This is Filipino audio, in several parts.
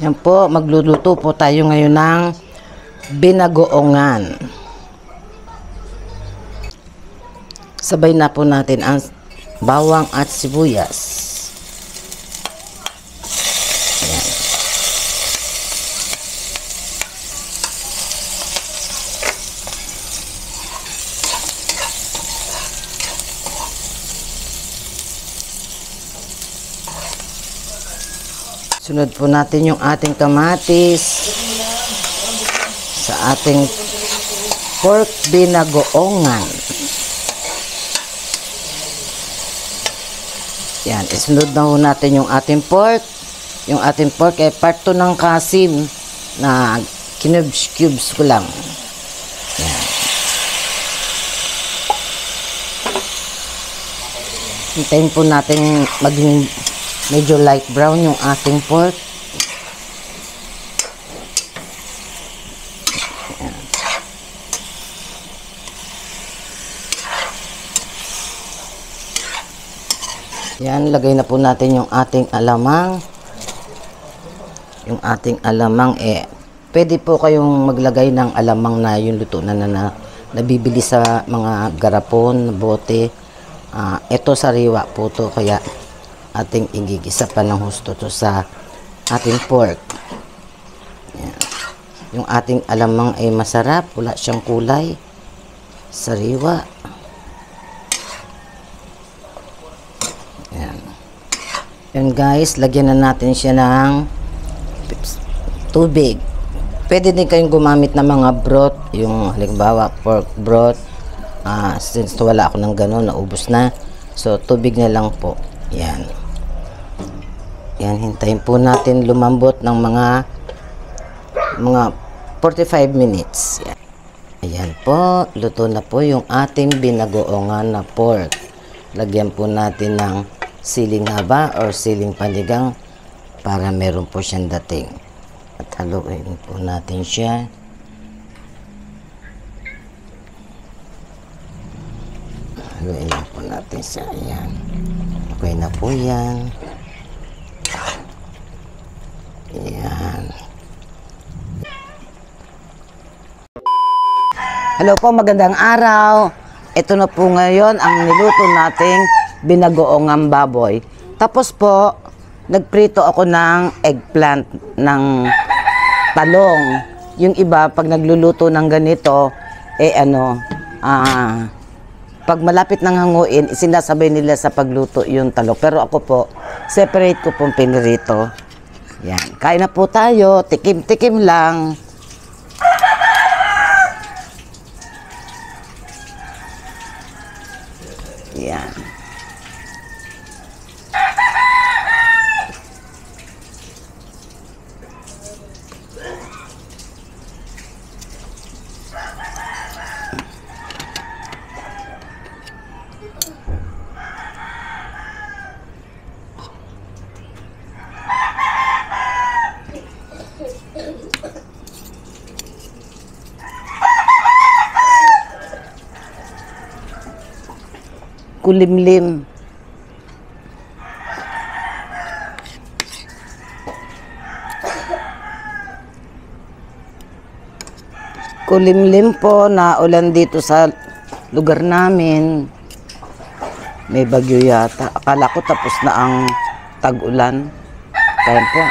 Yan po, magluluto po tayo ngayon ng binagoongan. Sabay na po natin ang bawang at sibuyas. Yan. Sunod po natin yung ating kamatis sa ating pork binagoongan. Yan, isunod na po natin yung ating pork. Yung ating pork ay part 2 ng kasim na cubes ko lang. Yan. Hintayin po natin maging medyo light brown yung ating pork. Yan, lagay na po natin yung ating alamang. Yung ating alamang pwede po kayong maglagay ng alamang na yung luto na nabibili sa mga garapon, bote. Ito sariwa po to, kaya ating igigisa pa ng husto to sa ating pork. Yan. Yung ating alamang ay masarap, wala siyang kulay, sariwa. Yan. Yan guys, lagyan na natin siya ng tubig. Pwede din kayong gumamit ng mga broth, yung halimbawa pork broth. Since wala ako ng ganun, naubos na. So tubig na lang po. Yan. Yan, hintayin po natin lumambot ng mga 45 minutes. Yan. Ayan po, luto na po yung ating binagoongan na pork. Lagyan po natin ng siling haba or siling panigang para meron po siyang dating. At haluin po natin siya. Haluin na po natin siya. Ayan. Okay na po yan. Ayan. Hello po, magandang araw. Ito na po ngayon ang niluto nating binagoongang baboy. Tapos po, nagprito ako ng eggplant, ng talong. Yung iba, pag nagluluto ng ganito, pag malapit ng hanguin, sinasabay nila sa pagluto yung talong. Pero ako po, separate ko pong pinirito. Yan. Kain na po tayo. Tikim-tikim lang. Yan. Kulimlim. Kulimlim po na ulan dito sa lugar namin. May bagyo yata. Akala ko tapos na ang tag-ulan. Kaya po.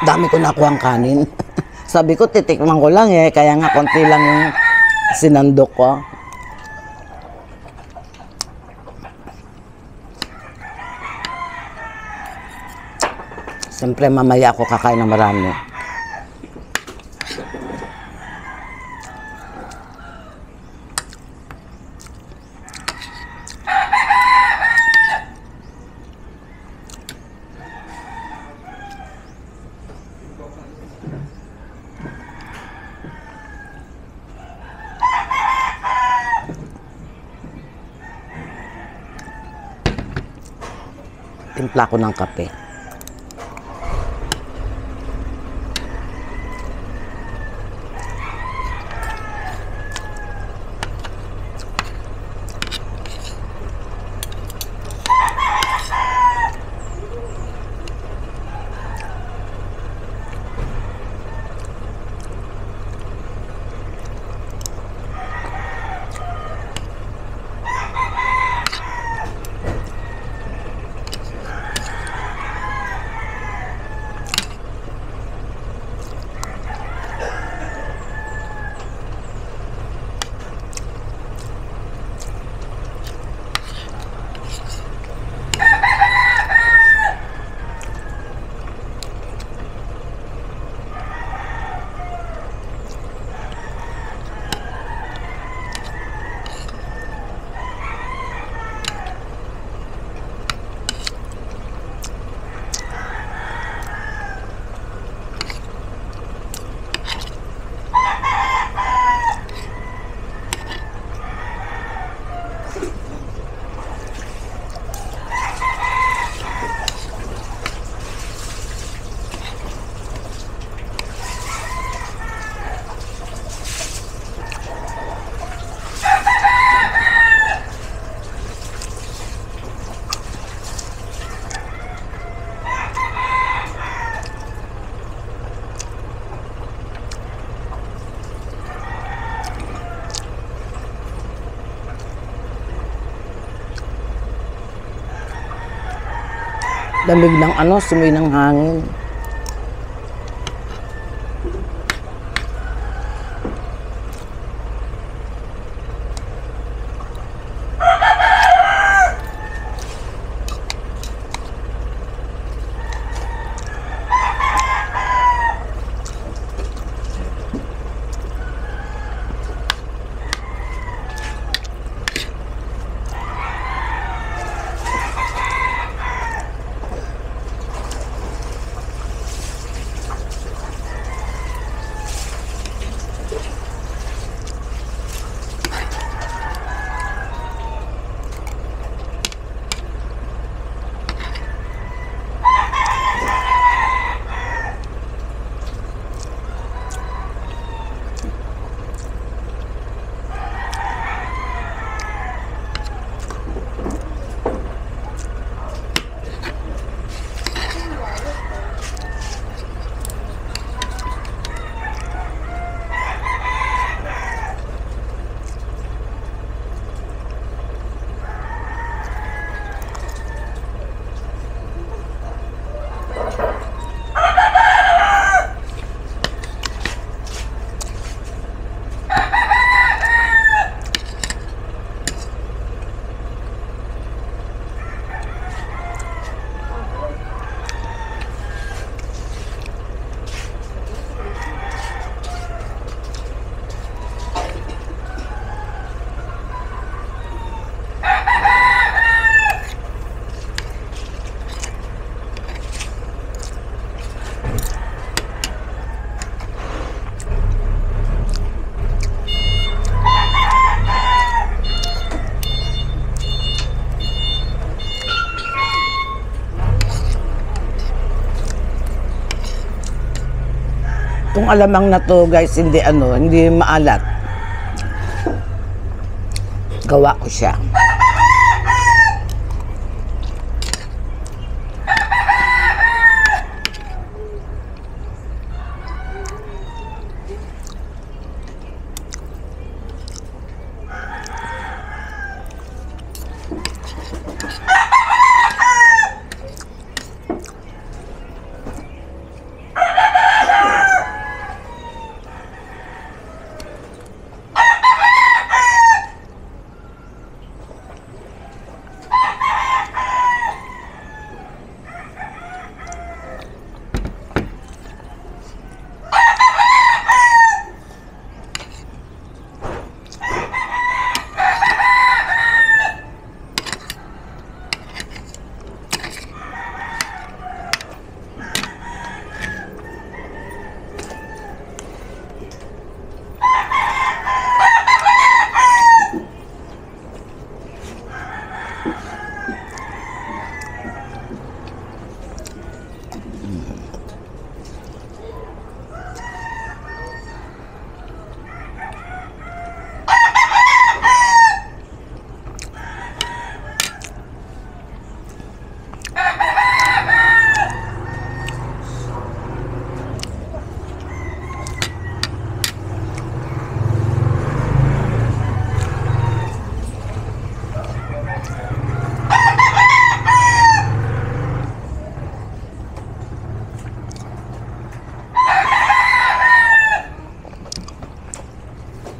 Dami ko nakuha ang kanin. Sabi ko, titikman ko lang eh. Kaya nga, konti lang yung sinandok ko. Siyempre, mamaya ako kakain ng marami. Timpla ko ng kape. Lamig ng simoy ng hangin. Itong alamang na to, guys, hindi maalat. Gawa ko siya.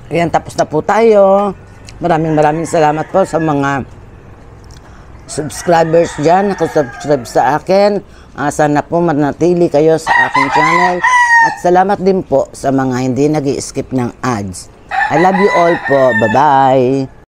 Ayan, tapos na po tayo. Maraming salamat po sa mga subscribers dyan, nakasubscribe sa akin. Sana po manatili kayo sa aking channel. At salamat din po sa mga hindi nag-i-skip ng ads. I love you all po. Bye-bye!